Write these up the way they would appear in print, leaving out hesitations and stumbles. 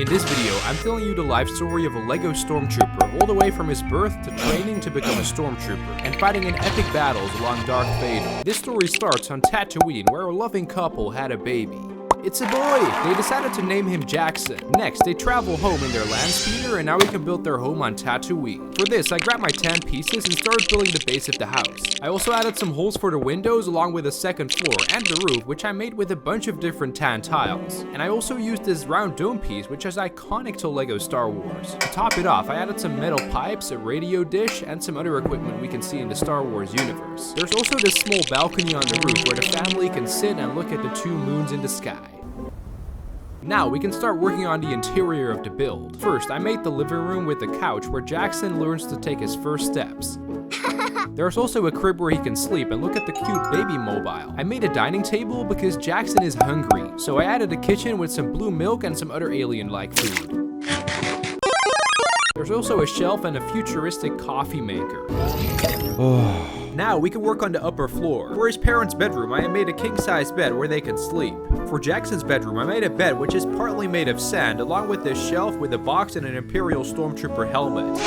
this video, I'm telling you the life story of a LEGO stormtrooper, all the way from his birth to training to become a stormtrooper, and fighting in epic battles along Darth Vader. This story starts on Tatooine, where a loving couple had a baby. It's a boy! They decided to name him Jackson. Next, they travel home in their land speeder, and now we can build their home on Tatooine. For this, I grabbed my 10 pieces and started building the base of the house. I also added some holes for the windows along with the second floor and the roof, which I made with a bunch of different tan tiles. And I also used this round dome piece, which is iconic to LEGO Star Wars. To top it off, I added some metal pipes, a radio dish, and some other equipment we can see in the Star Wars universe. There's also this small balcony on the roof where the family can sit and look at the two moons in the sky. Now we can start working on the interior of the build. First, I made the living room with the couch where Jackson learns to take his first steps. There's also a crib where he can sleep and look at the cute baby mobile. I made a dining table because Jackson is hungry, so I added a kitchen with some blue milk and some other alien-like food. There's also a shelf and a futuristic coffee maker. Now we can work on the upper floor. For his parents' bedroom, I made a king-size bed where they can sleep. For Jackson's bedroom, I made a bed which is partly made of sand, along with this shelf with a box and an Imperial Stormtrooper helmet.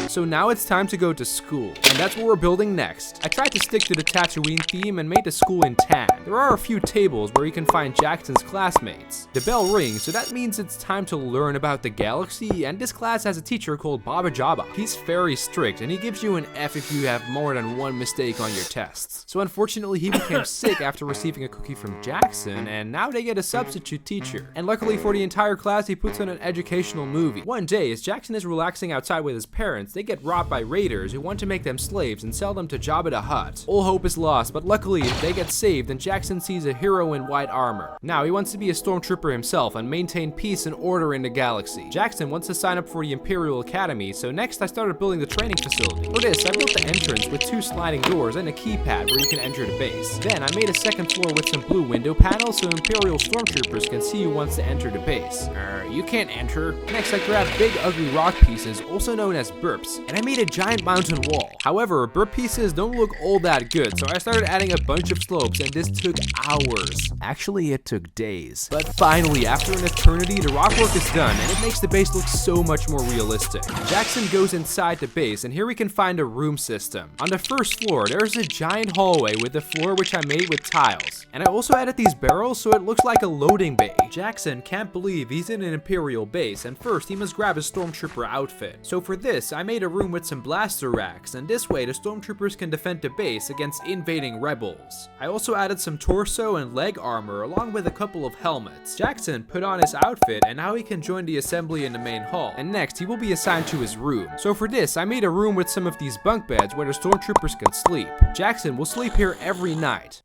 So now it's time to go to school, and that's what we're building next. I tried to stick to the Tatooine theme and made the school in tan. There are a few tables where you can find Jackson's classmates. The bell rings, so that means it's time to learn about the galaxy, and this class has a teacher called Baba Jabba. He's very strict, and he gives you an F if you have more than one mistake on your tests. So unfortunately, he became sick after receiving a cookie from Jackson, and now they get a substitute teacher. And luckily for the entire class, he puts on an educational movie. One day, as Jackson is relaxing outside with his parents, they get robbed by raiders who want to make them slaves and sell them to Jabba the Hutt. All hope is lost, but luckily they get saved and Jackson sees a hero in white armor. Now he wants to be a stormtrooper himself and maintain peace and order in the galaxy. Jackson wants to sign up for the Imperial Academy, so next I started building the training facility. For this, I built the entrance with 2 sliding doors and a keypad where you can enter the base. Then I made a second floor with some blue window panels so Imperial stormtroopers can see who wants to enter the base. You can't enter. Next, I grabbed big ugly rock pieces, also known as burps, and I made a giant mountain wall. However, burp pieces don't look all that good, so I started adding a bunch of slopes, and this took hours. Actually, it took days. But finally, after an eternity, the rock work is done, and it makes the base look so much more realistic. Jackson goes inside the base, and here we can find a room system. On the first floor, there's a giant hallway with a floor which I made with tiles. And I also added these barrels so it looks like a loading bay. Jackson can't believe he's in an Imperial base, and first he must grab his stormtrooper outfit. So for this, I made a room with some blaster racks, and this way the stormtroopers can defend the base against invading rebels. I also added some torso and leg armor along with a couple of helmets. Jackson put on his outfit, and now he can join the assembly in the main hall. And next, he will be assigned to his room. So for this, I made a room with some of these bunk beds where the stormtroopers can sleep. Jackson will sleep here every night.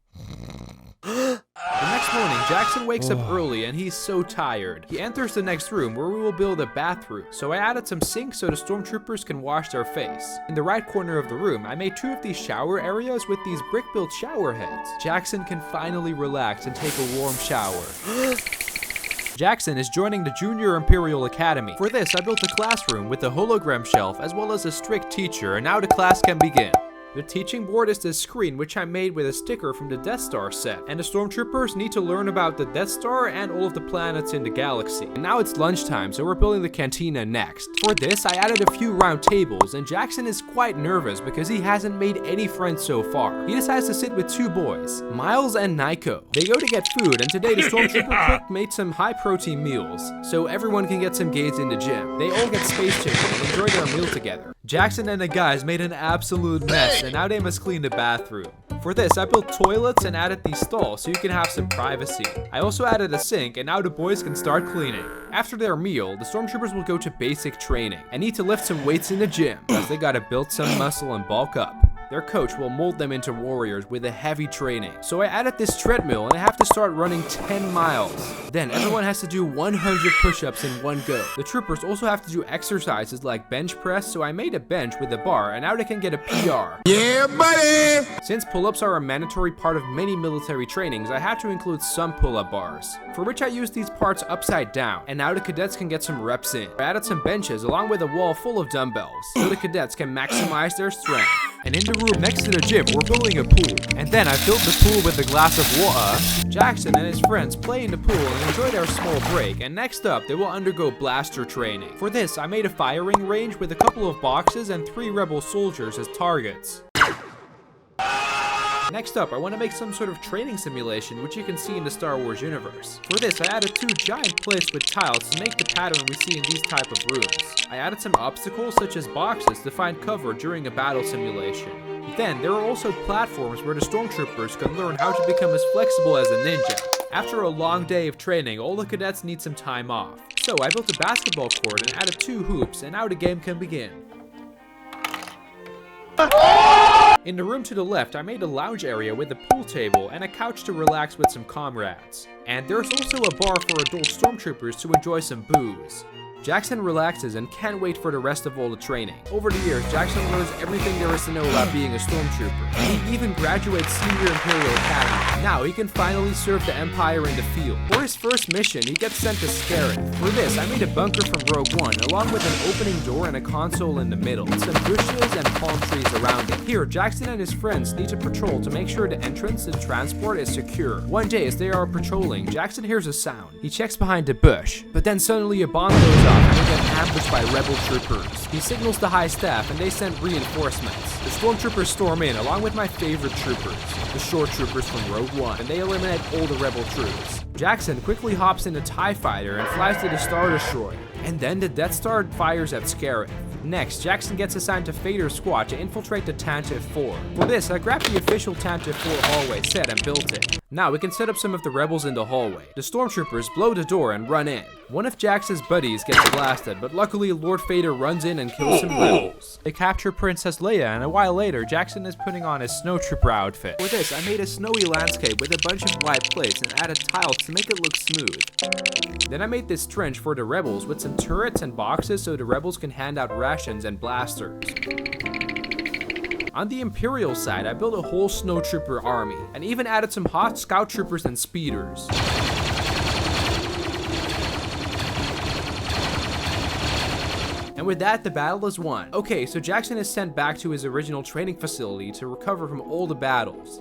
The next morning, Jackson wakes up early and he's so tired. He enters the next room where we will build a bathroom. So I added some sinks so the stormtroopers can wash their face. In the right corner of the room, I made 2 of these shower areas with these brick-built shower heads. Jackson can finally relax and take a warm shower. Jackson is joining the Junior Imperial Academy. For this, I built a classroom with a hologram shelf as well as a strict teacher, and now the class can begin. The teaching board is this screen which I made with a sticker from the Death Star set, and the stormtroopers need to learn about the Death Star and all of the planets in the galaxy. And now it's lunchtime, so we're building the cantina next. For this, I added a few round tables, and Jackson is quite nervous because he hasn't made any friends so far. He decides to sit with 2 boys, Miles and Nico. They go to get food, and today the stormtrooper cook made some high-protein meals, so everyone can get some gains in the gym. They all get space chicken and enjoy their meal together. Jackson and the guys made an absolute mess, and now they must clean the bathroom. For this, I built toilets and added these stalls so you can have some privacy. I also added a sink, and now the boys can start cleaning. After their meal, the stormtroopers will go to basic training and need to lift some weights in the gym, as they gotta build some muscle and bulk up. Their coach will mold them into warriors with a heavy training. So I added this treadmill and I have to start running 10 miles. Then everyone has to do 100 push-ups in one go. The troopers also have to do exercises like bench press, so I made a bench with a bar and now they can get a PR. Yeah, buddy! Since pull-ups are a mandatory part of many military trainings, I had to include some pull-up bars, for which I used these parts upside down, and now the cadets can get some reps in. I added some benches along with a wall full of dumbbells, so the cadets can maximize their strength. And in the room next to the gym, we're building a pool. And then I filled the pool with a glass of water. Jackson and his friends play in the pool and enjoy their small break. And next up, they will undergo blaster training. For this, I made a firing range with a couple of boxes and 3 rebel soldiers as targets. Next up, I want to make some sort of training simulation, which you can see in the Star Wars universe. For this, I added 2 giant plates with tiles to make the pattern we see in these type of rooms. I added some obstacles such as boxes to find cover during a battle simulation. Then, there are also platforms where the stormtroopers can learn how to become as flexible as a ninja. After a long day of training, all the cadets need some time off. So I built a basketball court and added 2 hoops, and now the game can begin. In the room to the left, I made a lounge area with a pool table and a couch to relax with some comrades. And there's also a bar for adult stormtroopers to enjoy some booze. Jackson relaxes and can't wait for the rest of all the training. Over the years, Jackson learns everything there is to know about being a stormtrooper. He even graduates Senior Imperial Academy. Now he can finally serve the Empire in the field. For his first mission, he gets sent to Scarif. For this, I made a bunker from Rogue One, along with an opening door and a console in the middle, with some bushes and palm trees around it. Here, Jackson and his friends need to patrol to make sure the entrance to the transport is secure. One day, as they are patrolling, Jackson hears a sound. He checks behind a bush, but then suddenly a bomb goes off and they get ambushed by rebel troopers. He signals the high staff and they send reinforcements. The stormtroopers storm in along with my favorite troopers, the short troopers from Rogue One, and they eliminate all the rebel troops. Jackson quickly hops in a TIE fighter and flies to the Star Destroyer. And then the Death Star fires at Scarif. Next, Jackson gets assigned to Vader's squad to infiltrate the Tantive 4. For this, I grabbed the official Tantive 4 hallway set and built it. Now we can set up some of the rebels in the hallway. The stormtroopers blow the door and run in. One of Jackson's buddies gets blasted, but luckily Lord Vader runs in and kills some rebels. They capture Princess Leia, and a while later, Jackson is putting on his snowtrooper outfit. For this, I made a snowy landscape with a bunch of white plates and added tiles to make it look smooth. Then I made this trench for the rebels with some turrets and boxes so the rebels can hand out rations and blasters. On the Imperial side, I built a whole snowtrooper army, and even added some hot scout troopers and speeders. And with that, the battle is won. Okay, so Jackson is sent back to his original training facility to recover from all the battles.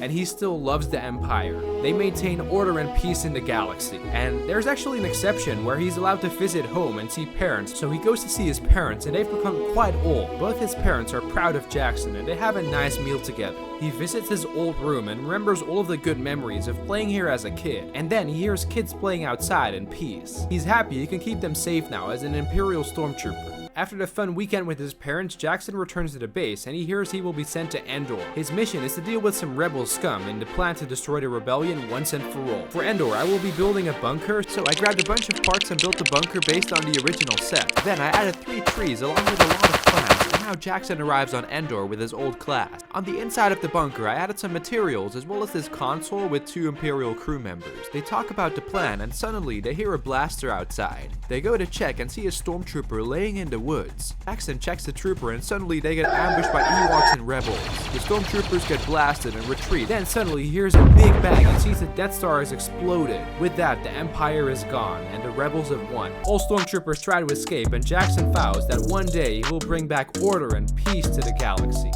And he still loves the Empire. They maintain order and peace in the galaxy. And there's actually an exception where he's allowed to visit home and see parents, so he goes to see his parents and they've become quite old. Both his parents are proud of Jackson and they have a nice meal together. He visits his old room and remembers all of the good memories of playing here as a kid. And then he hears kids playing outside in peace. He's happy he can keep them safe now as an Imperial stormtrooper. After the fun weekend with his parents, Jackson returns to the base and he hears he will be sent to Endor. His mission is to deal with some rebel scum in the plan to destroy the rebellion once and for all. For Endor, I will be building a bunker, so I grabbed a bunch of parts and built the bunker based on the original set. Then I added 3 trees along with a lot of plants, and now Jackson arrives on Endor with his old class. On the inside of the bunker, I added some materials as well as this console with 2 Imperial crew members. They talk about the plan and suddenly they hear a blaster outside. They go to check and see a stormtrooper laying in the woods. Jackson checks the trooper and suddenly they get ambushed by Ewoks and rebels. The stormtroopers get blasted and retreat. Then suddenly he hears a big bang and sees the Death Star has exploded. With that, the Empire is gone and the rebels have won. All stormtroopers try to escape and Jackson vows that one day he will bring back order and peace to the galaxy.